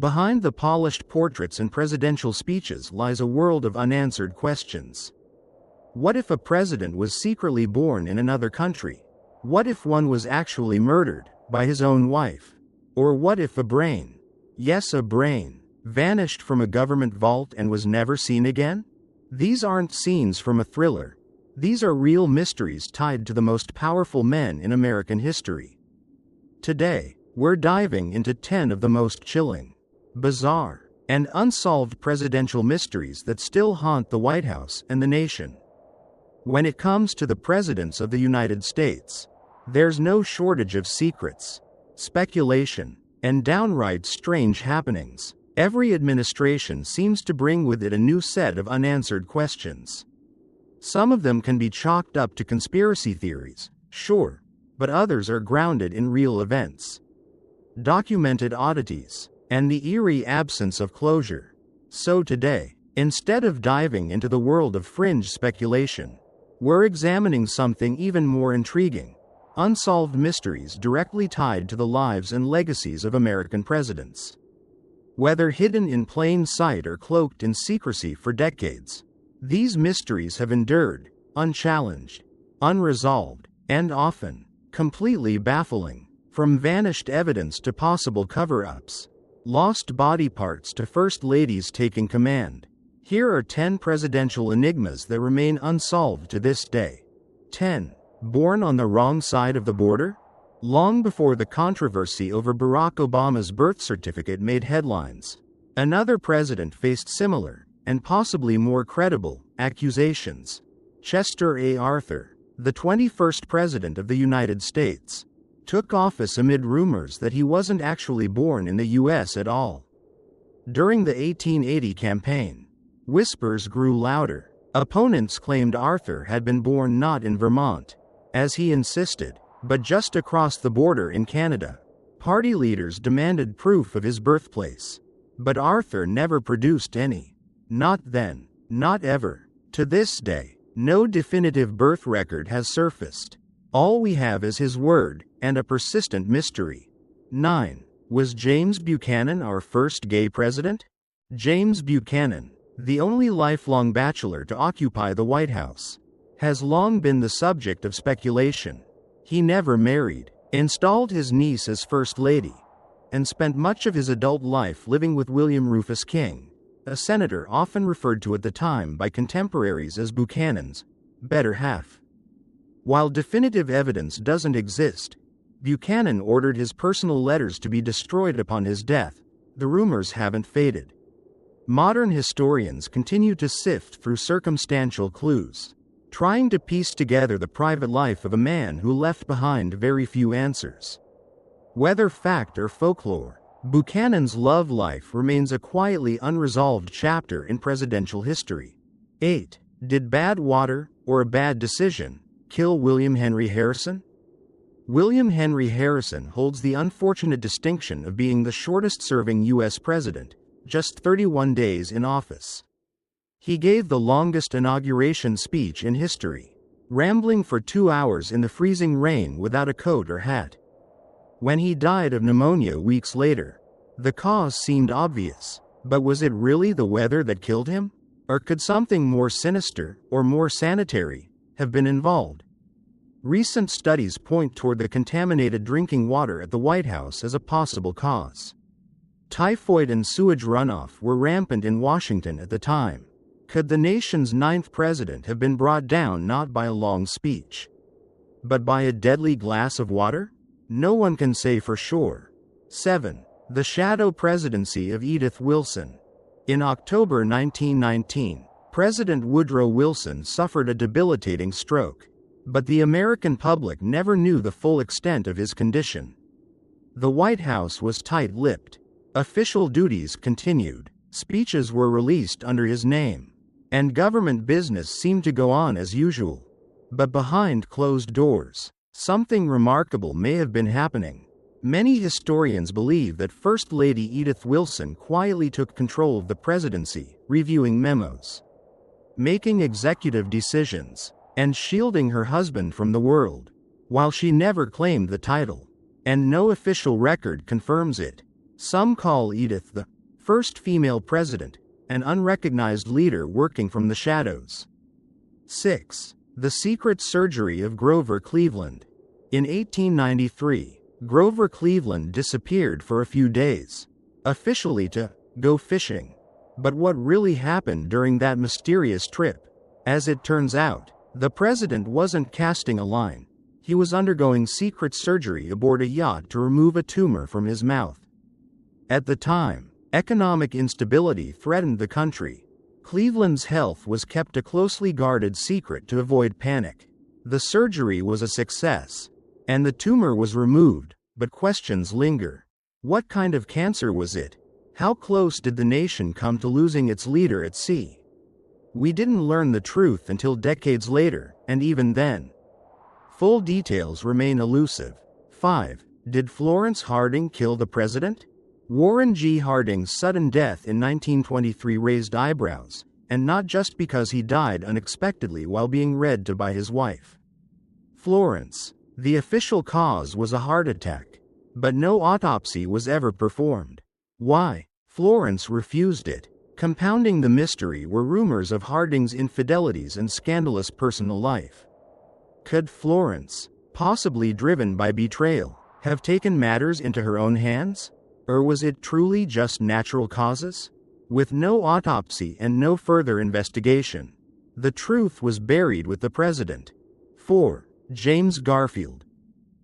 Behind the polished portraits and presidential speeches lies a world of unanswered questions. What if a president was secretly born in another country? What if one was actually murdered by his own wife? Or what if a brain, yes, a brain, vanished from a government vault and was never seen again? These aren't scenes from a thriller. These are real mysteries tied to the most powerful men in American history. Today, we're diving into 10 of the most chilling, bizarre, and unsolved presidential mysteries that still haunt the White House and the nation. When it comes to the presidents of the United States, there's no shortage of secrets, speculation, and downright strange happenings. Every administration seems to bring with it a new set of unanswered questions. Some of them can be chalked up to conspiracy theories, sure, but others are grounded in real events, documented oddities, and the eerie absence of closure. So today, instead of diving into the world of fringe speculation, we're examining something even more intriguing: unsolved mysteries directly tied to the lives and legacies of American presidents. Whether hidden in plain sight or cloaked in secrecy for decades, these mysteries have endured, unchallenged, unresolved, and often completely baffling. From vanished evidence to possible cover-ups, lost body parts to first ladies taking command, here are 10 presidential enigmas that remain unsolved to this day. 10. Born on the wrong side of the border? Long before the controversy over Barack Obama's birth certificate made headlines, another president faced similar, and possibly more credible, accusations. Chester A. Arthur, the 21st President of the United States, took office amid rumors that he wasn't actually born in the U.S. at all. During the 1880 campaign, whispers grew louder. Opponents claimed Arthur had been born not in Vermont, as he insisted, but just across the border in Canada. Party leaders demanded proof of his birthplace, but Arthur never produced any. Not then, not ever. To this day, no definitive birth record has surfaced. All we have is his word, and a persistent mystery. 9. Was James Buchanan our first gay president? James Buchanan, the only lifelong bachelor to occupy the White House, has long been the subject of speculation. He never married, installed his niece as First Lady, and spent much of his adult life living with William Rufus King, a senator often referred to at the time by contemporaries as Buchanan's better half. While definitive evidence doesn't exist, Buchanan ordered his personal letters to be destroyed upon his death. The rumors haven't faded. Modern historians continue to sift through circumstantial clues, trying to piece together the private life of a man who left behind very few answers. Whether fact or folklore, Buchanan's love life remains a quietly unresolved chapter in presidential history. 8. Did bad water, or a bad decision, kill William Henry Harrison? William Henry Harrison holds the unfortunate distinction of being the shortest-serving U.S. president, just 31 days in office. He gave the longest inauguration speech in history, rambling for 2 hours in the freezing rain without a coat or hat. When he died of pneumonia weeks later, the cause seemed obvious, but was it really the weather that killed him? Or could something more sinister, or more sanitary, have been involved? Recent studies point toward the contaminated drinking water at the White House as a possible cause. Typhoid and sewage runoff were rampant in Washington at the time. Could the nation's 9th president have been brought down not by a long speech, but by a deadly glass of water? No one can say for sure. 7. The shadow presidency of Edith Wilson. In October 1919, President Woodrow Wilson suffered a debilitating stroke, but the American public never knew the full extent of his condition. The White House was tight-lipped. Official duties continued, speeches were released under his name, and government business seemed to go on as usual. But behind closed doors, something remarkable may have been happening. Many historians believe that First Lady Edith Wilson quietly took control of the presidency, reviewing memos, making executive decisions, and shielding her husband from the world. While she never claimed the title, and no official record confirms it, Some call Edith the first female president, an unrecognized leader working from the shadows. 6. The secret surgery of Grover Cleveland. In 1893, Grover Cleveland disappeared for a few days, officially to go fishing. But what really happened during that mysterious trip? As it turns out, the president wasn't casting a line. He was undergoing secret surgery aboard a yacht to remove a tumor from his mouth. At the time, economic instability threatened the country. Cleveland's health was kept a closely guarded secret to avoid panic. The surgery was a success, and the tumor was removed, but questions linger. What kind of cancer was it? How close did the nation come to losing its leader at sea? We didn't learn the truth until decades later, and even then, full details remain elusive. 5. Did Florence Harding kill the president? Warren G. Harding's sudden death in 1923 raised eyebrows, and not just because he died unexpectedly while being read to by his wife. Florence. The official cause was a heart attack, but no autopsy was ever performed. Why? Florence refused it. Compounding the mystery were rumors of Harding's infidelities and scandalous personal life. Could Florence, possibly driven by betrayal, have taken matters into her own hands? Or was it truly just natural causes? With no autopsy and no further investigation, the truth was buried with the president. 4. James Garfield.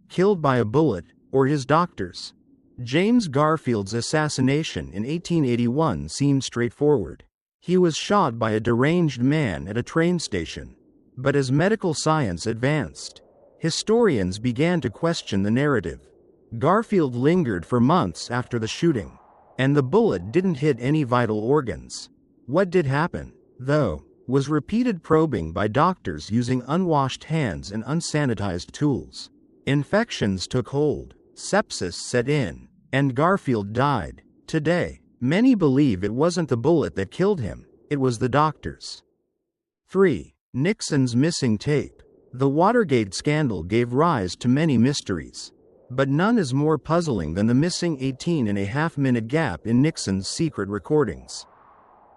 Killed by a bullet, or his doctors? James Garfield's assassination in 1881 seemed straightforward. He was shot by a deranged man at a train station. But as medical science advanced, historians began to question the narrative. Garfield lingered for months after the shooting, and the bullet didn't hit any vital organs. What did happen, though, was repeated probing by doctors using unwashed hands and unsanitized tools. Infections took hold, sepsis set in, and Garfield died. Today, many believe it wasn't the bullet that killed him, it was the doctors. 3. Nixon's missing tape. The Watergate scandal gave rise to many mysteries, but none is more puzzling than the missing 18.5-minute gap in Nixon's secret recordings.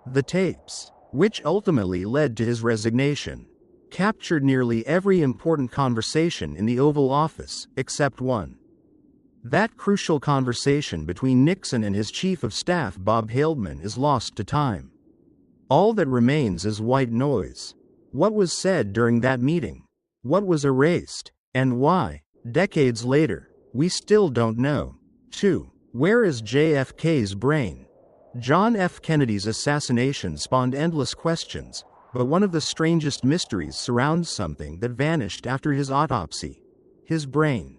The tapes, which ultimately led to his resignation, captured nearly every important conversation in the Oval Office, except one. That crucial conversation between Nixon and his chief of staff Bob Haldeman is lost to time. All that remains is white noise. What was said during that meeting? What was erased? And why? Decades later, we still don't know. 2. Where is JFK's brain? John F. Kennedy's assassination spawned endless questions, but one of the strangest mysteries surrounds something that vanished after his autopsy: his brain.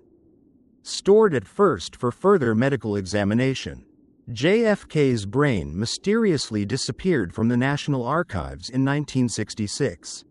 Stored at first for further medical examination, JFK's brain mysteriously disappeared from the National Archives in 1966.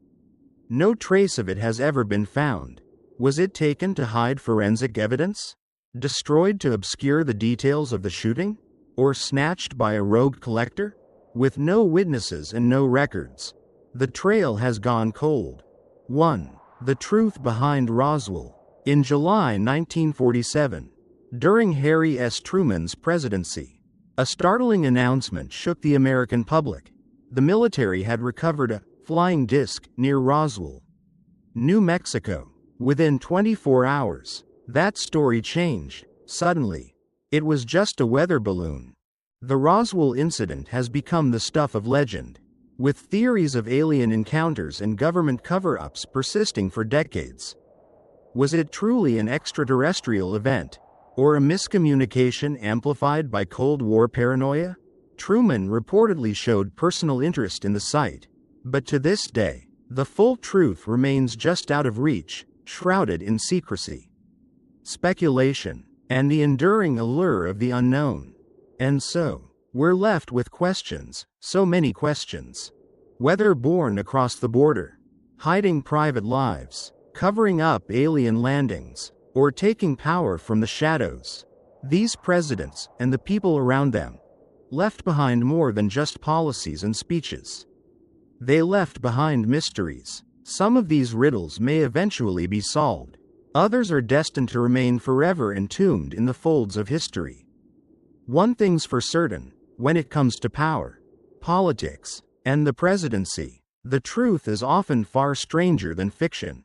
No trace of it has ever been found. Was it taken to hide forensic evidence? Destroyed to obscure the details of the shooting? Or snatched by a rogue collector? With no witnesses and no records, the trail has gone cold. 1. The truth behind Roswell. In July 1947, during Harry S. Truman's presidency, a startling announcement shook the American public. The military had recovered a flying disc near Roswell, New Mexico. Within 24 hours, that story changed. Suddenly, it was just a weather balloon. The Roswell incident has become the stuff of legend, with theories of alien encounters and government cover-ups persisting for decades. Was it truly an extraterrestrial event, or a miscommunication amplified by Cold War paranoia? Truman reportedly showed personal interest in the site, but to this day, the full truth remains just out of reach, shrouded in secrecy. Speculation, and the enduring allure of the unknown. And so, we're left with questions, so many questions. Whether born across the border, hiding private lives, covering up alien landings, or taking power from the shadows, these presidents, and the people around them, left behind more than just policies and speeches. They left behind mysteries. Some of these riddles may eventually be solved. Others are destined to remain forever entombed in the folds of history. One thing's for certain, when it comes to power, politics, and the presidency, the truth is often far stranger than fiction.